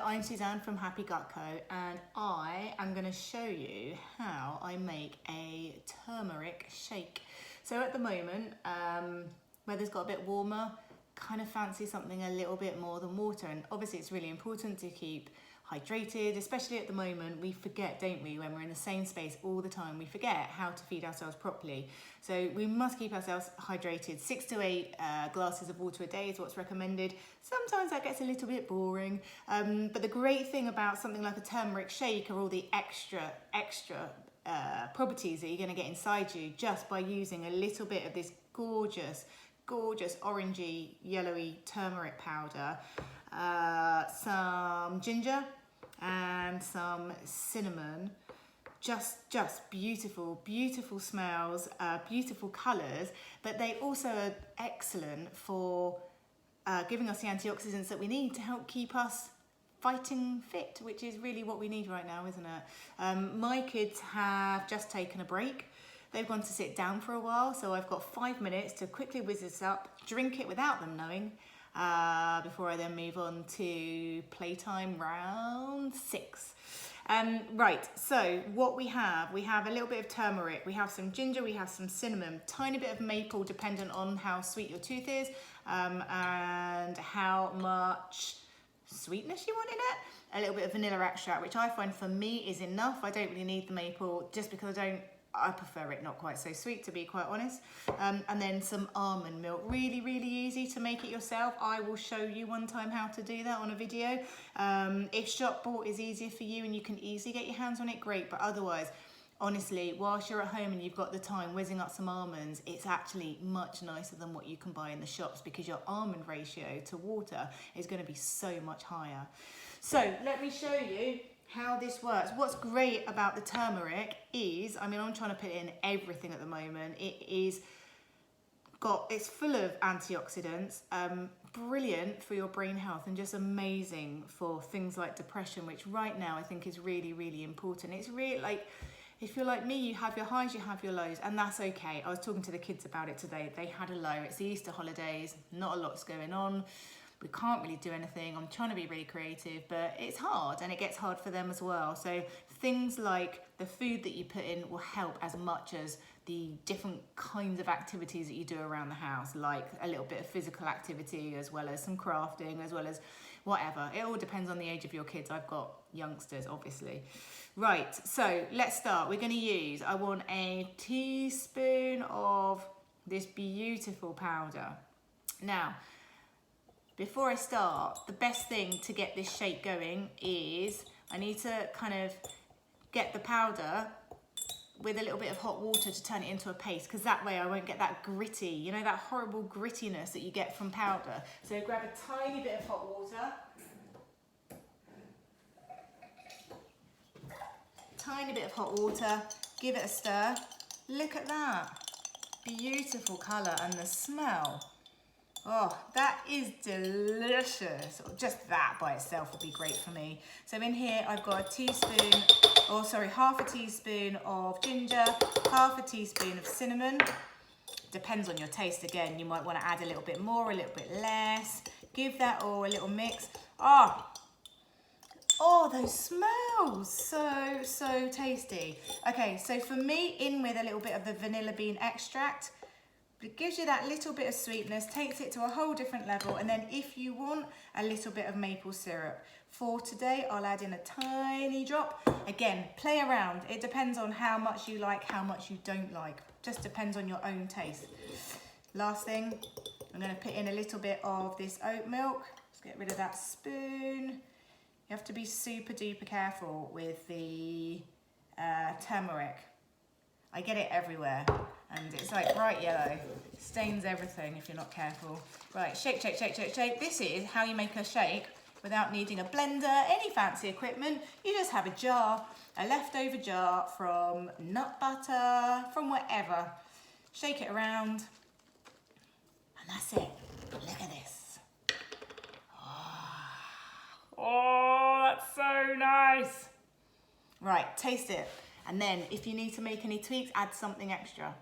I'm Suzanne from Happy Gut Co, and I am going to show you how I make a turmeric shake. So at the moment, weather's got a bit warmer, kind of fancy something a little bit more than water, and obviously it's really important to keep hydrated, especially at the moment. We forget, don't we, when we're in the same space all the time, we forget how to feed ourselves properly. So we must keep ourselves hydrated. 6 to 8 glasses of water a day is what's recommended. Sometimes that gets a little bit boring, but the great thing about something like a turmeric shake are all the extra properties that you're going to get inside you just by using a little bit of this gorgeous orangey yellowy turmeric powder, some ginger and some cinnamon. Just beautiful smells, beautiful colours, but they also are excellent for giving us the antioxidants that we need to help keep us fighting fit, which is really what we need right now, isn't it? My kids have just taken a break. They've gone to sit down for a while, so I've got 5 minutes to quickly whiz this up, drink it without them knowing, before I then move on to playtime round 6. Right, so what we have a little bit of turmeric, we have some ginger, we have some cinnamon, tiny bit of maple dependent on how sweet your tooth is, and how much sweetness you want in it. A little bit of vanilla extract, which I find for me is enough. I don't really need the maple just because I prefer it not quite so sweet, to be quite honest. And then some almond milk, really easy to make it yourself. I will show you one time how to do that on a video. If shop bought is easier for you and you can easily get your hands on it, great, but otherwise, honestly, whilst you're at home and you've got the time, whizzing up some almonds, it's actually much nicer than what you can buy in the shops because your almond ratio to water is going to be so much higher. So let me show you how this works. What's great about the turmeric is, I mean, I'm trying to put in everything at the moment. It's full of antioxidants, brilliant for your brain health and just amazing for things like depression, which right now I think is really important. It's really like, if you're like me, you have your highs, you have your lows, and that's okay. I was talking to the kids about it today. They had a low. It's the Easter holidays, not a lot's going on. We can't really do anything. I'm trying to be really creative, but it's hard and it gets hard for them as well. So things like the food that you put in will help as much as the different kinds of activities that you do around the house, like a little bit of physical activity as well as some crafting, as well as whatever. It all depends on the age of your kids. I've got youngsters, obviously. Right, so let's start. We're going to use, I want a teaspoon of this beautiful powder. Now, before I start, the best thing to get this shake going is I need to kind of get the powder with a little bit of hot water to turn it into a paste, because that way I won't get that gritty, you know, that horrible grittiness that you get from powder. So grab a tiny bit of hot water. Tiny bit of hot water, give it a stir. Look at that, beautiful colour and the smell. Oh, that is delicious. Just that by itself would be great for me. So in here I've got half a teaspoon of ginger, half a teaspoon of cinnamon. Depends on your taste again. You might want to add a little bit more, a little bit less. Give that all a little mix. Oh, those smells, so tasty. Okay, so for me, in with a little bit of the vanilla bean extract. It gives you that little bit of sweetness, takes it to a whole different level, and then if you want a little bit of maple syrup. For today, I'll add in a tiny drop. Again, play around. It depends on how much you like, how much you don't like. Just depends on your own taste. Last thing, I'm going to put in a little bit of this oat milk. Let's get rid of that spoon. You have to be super duper careful with the turmeric. I get it everywhere and it's like bright yellow. Stains everything if you're not careful. Right, shake. This is how you make a shake without needing a blender, any fancy equipment. You just have a jar, a leftover jar from nut butter, from whatever. Shake it around and that's it. Look at this. Oh, that's so nice. Right, taste it. And then if you need to make any tweaks, add something extra.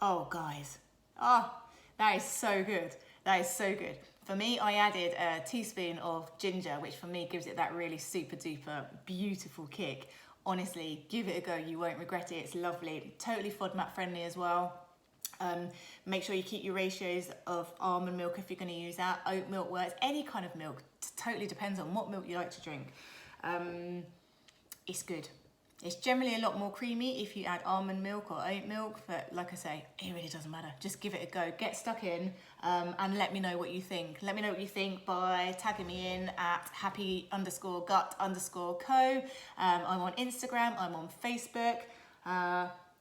Oh, guys. Oh, that is so good. That is so good. For me, I added a teaspoon of ginger, which for me gives it that really super duper beautiful kick. Honestly, give it a go. You won't regret it. It's lovely. Totally FODMAP friendly as well. Make sure you keep your ratios of almond milk if you're going to use that. Oat milk works. Any kind of milk. Totally depends on what milk you like to drink. It's good. It's generally a lot more creamy if you add almond milk or oat milk, but like I say, it really doesn't matter. Just give it a go. Get stuck in and let me know what you think. Let me know what you think by tagging me in at happy_gut_co. I'm on Instagram, I'm on Facebook.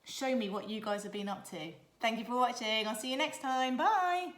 Show me what you guys have been up to. Thank you for watching. I'll see you next time. Bye.